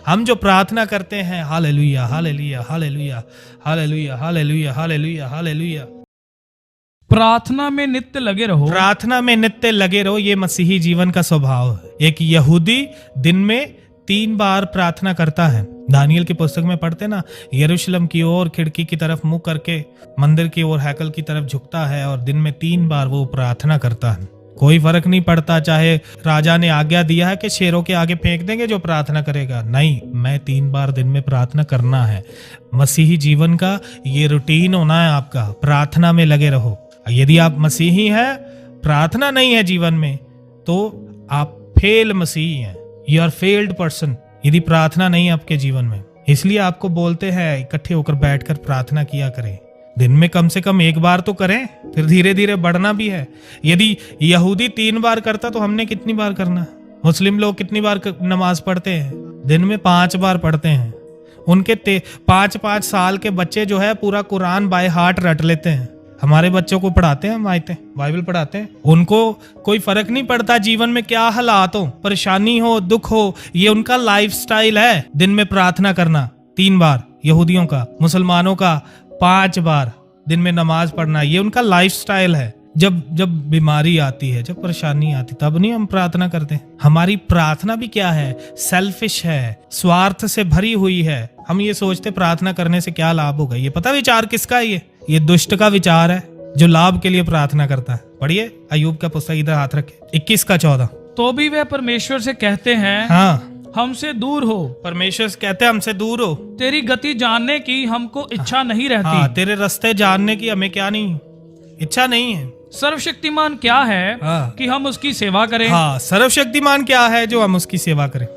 हम जो प्रार्थना करते हैं, hallelujah hallelujah hallelujah hallelujah hallelujah hallelujah hallelujah, प्रार्थना में नित्य लगे रहो। प्रार्थना में नित्य लगे रहो, ये मसीही जीवन का स्वभाव है। एक यहूदी दिन में 3 बार प्रार्थना करता है। दानियल की पुस्तक में पढ़ते ना, यरूशलेम की ओर खिड़की की तरफ मुंह करके मंदिर की ओर हैकल की तरफ झुकता है और दिन में 3 बार वो प्रार्थना करता है। कोई फर्क नहीं पड़ता चाहे राजा ने आज्ञा दिया है कि शेरों के आगे फेंक देंगे जो प्रार्थना करेगा, नहीं, मैं 3 बार दिन में प्रार्थना करना है। मसीही जीवन का ये रूटीन होना है आपका, प्रार्थना में लगे रहो। यदि आप मसीही हैं, प्रार्थना नहीं है जीवन में, तो आप फेल मसीही हैं, यू आर फेल्ड पर्सन, यदि प्रार्थना नहीं है आपके जीवन में। इसलिए आपको बोलते हैं इकट्ठे होकर बैठकर प्रार्थना किया करें, दिन में कम से कम 1 बार तो करें, फिर धीरे धीरे बढ़ना भी है। यदि यहूदी 3 बार करता तो हमने कितनी बार करना? मुस्लिम लोग कितनी बार नमाज पढ़ते हैं? दिन में 5 बार पढ़ते हैं। उनके 5-5 साल के बच्चे जो है पूरा कुरान बाय हार्ट रट लेते हैं। हमारे बच्चों को पढ़ाते हैं, हम आयते बाइबल पढ़ाते हैं, उनको कोई फर्क नहीं पड़ता जीवन में क्या हालात हो, परेशानी हो, दुख हो, ये उनका लाइफस्टाइल है। दिन में प्रार्थना करना 3 बार यहूदियों का, मुसलमानों का 5 बार दिन में नमाज पढ़ना, ये उनका लाइफस्टाइल है। जब बीमारी आती है, जब परेशानी आती, तब नहीं हम प्रार्थना करते। हमारी प्रार्थना भी क्या है? सेल्फिश है, स्वार्थ से भरी हुई है। हम ये सोचते प्रार्थना करने से क्या लाभ होगा। ये पता विचार किसका है? ये दुष्ट का विचार है जो लाभ के लिए प्रार्थना करता है। पढ़िए अय्यूब का पुस्तक, इधर हाथ रखे, 21:14। तो भी वे परमेश्वर से कहते हैं, हाँ, हमसे दूर हो। परमेश्वर से कहते हैं हमसे दूर हो, तेरी गति जानने की हमको इच्छा नहीं रहती। हाँ, तेरे रास्ते जानने की हमें क्या नहीं, इच्छा नहीं है। सर्वशक्तिमान क्या है कि हम उसकी सेवा करें? हाँ, सर्वशक्तिमान क्या है जो हम उसकी सेवा करें।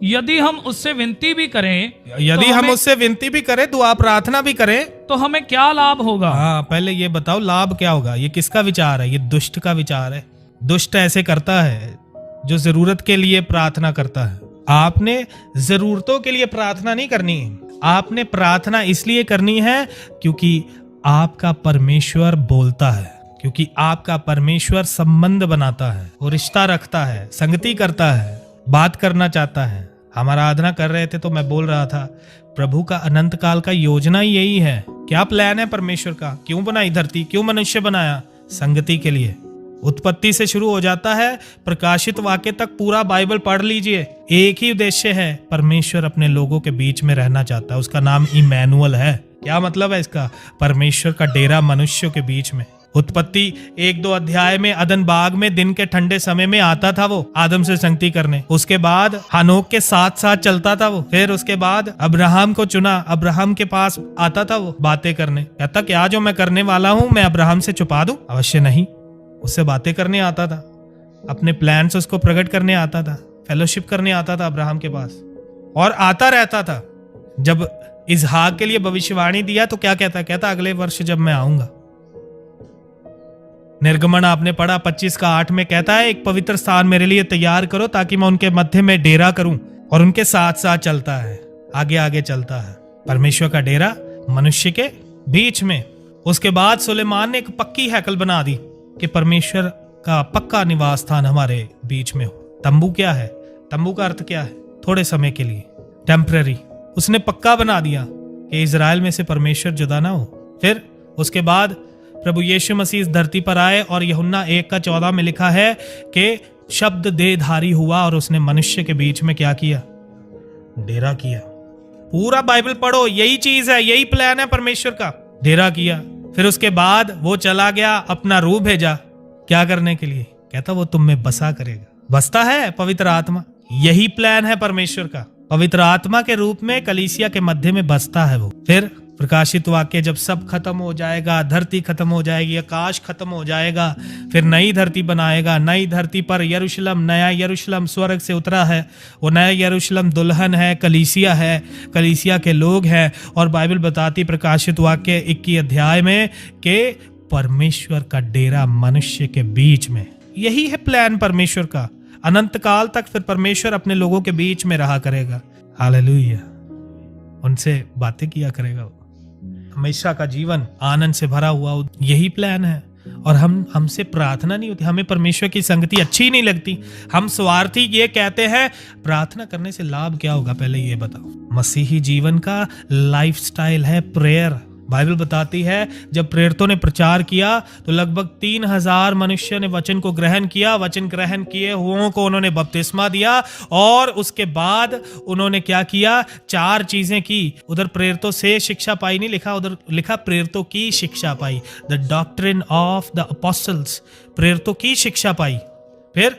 यदि हम उससे विनती भी करें, यदि हम उससे विनती भी करें, दुआ प्रार्थना भी करें, तो हमें क्या लाभ होगा? हाँ, पहले ये बताओ लाभ क्या होगा। ये किसका विचार है? ये दुष्ट का विचार है। दुष्ट ऐसे करता है जो जरूरत के लिए प्रार्थना करता है। आपने जरूरतों के लिए प्रार्थना नहीं करनी है, आपने प्रार्थना इसलिए करनी है क्योंकि आपका परमेश्वर बोलता है, क्योंकि आपका परमेश्वर संबंध बनाता है, वो रिश्ता रखता है, संगति करता है, बात करना चाहता है। हम आराधना कर रहे थे तो मैं बोल रहा था प्रभु का अनंत काल का योजना ही यही है। क्या प्लान है परमेश्वर का? क्यों बनाई धरती, क्यों मनुष्य बनाया? संगति के लिए। उत्पत्ति से शुरू हो जाता है, प्रकाशित वाक्य तक पूरा बाइबल पढ़ लीजिए। एक ही उद्देश्य है, परमेश्वर अपने लोगों के बीच में रहना चाहता है। उसका नाम इमैनुअल है। क्या मतलब है इसका? परमेश्वर का डेरा मनुष्यों के बीच में। उत्पत्ति 1-2 अध्याय में अदन बाग में दिन के ठंडे समय में आता था वो आदम से संगति करने। उसके बाद हनोक के साथ साथ चलता था वो। फिर उसके बाद अब्राहम को चुना, अब्राहम के पास आता था वो बातें करने। कहता क्या जो मैं करने वाला हूं मैं अब्राहम से छुपा दूं? अवश्य नहीं, उससे बातें करने आता था, अपने प्लान्स उसको प्रकट करने आता था, फेलोशिप करने आता था अब्राहम के पास, और आता रहता था। जब इसहाक के लिए भविष्यवाणी दिया तो क्या कहता अगले वर्ष जब मैं आऊंगा। निर्गमन आपने पढ़ा 25:8 में कहता है एक पवित्र स्थान मेरे लिए तैयार करो ताकि मैं उनके मध्य में डेरा करूं, और उनके साथ साथ चलता है, आगे आगे चलता है। परमेश्वर का डेरा मनुष्य के बीच में। उसके बाद सुलेमान ने एक पक्की हैकल बना दी कि परमेश्वर का पक्का निवास स्थान हमारे बीच में हो। तंबू क्या है? तंबू का अर्थ क्या है? थोड़े समय के लिए, टेम्पररी। उसने पक्का बना दिया कि इजराइल में से परमेश्वर जुदा ना हो। फिर उसके बाद प्रभु यीशु मसीह इस धरती पर आए और यूहन्ना 1:14 में लिखा है कि शब्द देहधारी हुआ और उसने मनुष्य के बीच में क्या किया? डेरा किया। पूरा बाइबल पढ़ो, यही चीज है, यही प्लान है परमेश्वर का। डेरा किया। फिर उसके बाद वो चला गया, अपना रूह भेजा। क्या करने के लिए? कहता वो तुम में बसा करेगा। बसता है पवित्र आत्मा। यही प्लान है परमेश्वर का। पवित्र आत्मा के रूप में कलीसिया के मध्य में बसता है वो। फिर प्रकाशित वाक्य जब सब खत्म हो जाएगा, धरती खत्म हो जाएगी, आकाश खत्म हो जाएगा, फिर नई धरती बनाएगा। नई धरती पर यरूशलेम, नया यरूशलेम स्वर्ग से उतरा है। वो नया यरूशलेम दुल्हन है, कलीसिया है, कलीसिया के लोग हैं। और बाइबल बताती प्रकाशित वाक्य 21 अध्याय में कि परमेश्वर का डेरा मनुष्य के बीच में। यही है प्लान परमेश्वर का। अनंत काल तक फिर परमेश्वर अपने लोगों के बीच में रहा करेगा। हालेलुया। उनसे बातें किया करेगा, हमेशा का जीवन आनंद से भरा हुआ। यही प्लान है। और हमसे प्रार्थना नहीं होती, हमें परमेश्वर की संगति अच्छी ही नहीं लगती। हम स्वार्थी ये कहते हैं, प्रार्थना करने से लाभ क्या होगा पहले ये बताओ। मसीही जीवन का लाइफस्टाइल है प्रेयर। बाइबल बताती है जब प्रेरितों ने प्रचार किया तो लगभग 3000 मनुष्य ने वचन को ग्रहण किया। वचन ग्रहण किए हुओं को उन्होंने बपतिस्मा दिया और उसके बाद उन्होंने क्या किया, 4 चीजें की। उधर प्रेरितों से शिक्षा पाई नहीं लिखा, उधर लिखा प्रेरितों की शिक्षा पाई। The doctrine of the apostles, प्रेरितों की शिक्षा पाई। फिर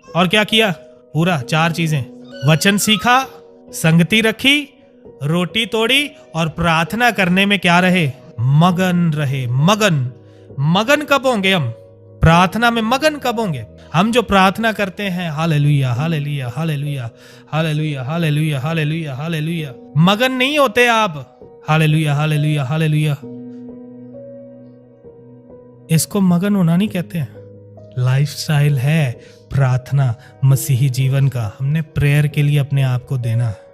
और क्या किया, पूरा 4 चीजें, वचन सीखा, संगति रखी, रोटी तोड़ी और प्रार्थना करने में क्या रहे, मगन रहे। मगन कब होंगे हम, प्रार्थना में मगन कब होंगे? हम जो प्रार्थना करते हैं hallelujah hallelujah hallelujah hallelujah hallelujah hallelujah hallelujah, मगन नहीं होते आप। हालेलुया हालेलुया हालेलुया, इसको मगन होना नहीं कहते हैं। लाइफस्टाइल है प्रार्थना मसीही जीवन का। हमने प्रेयर के लिए अपने आप को देना है।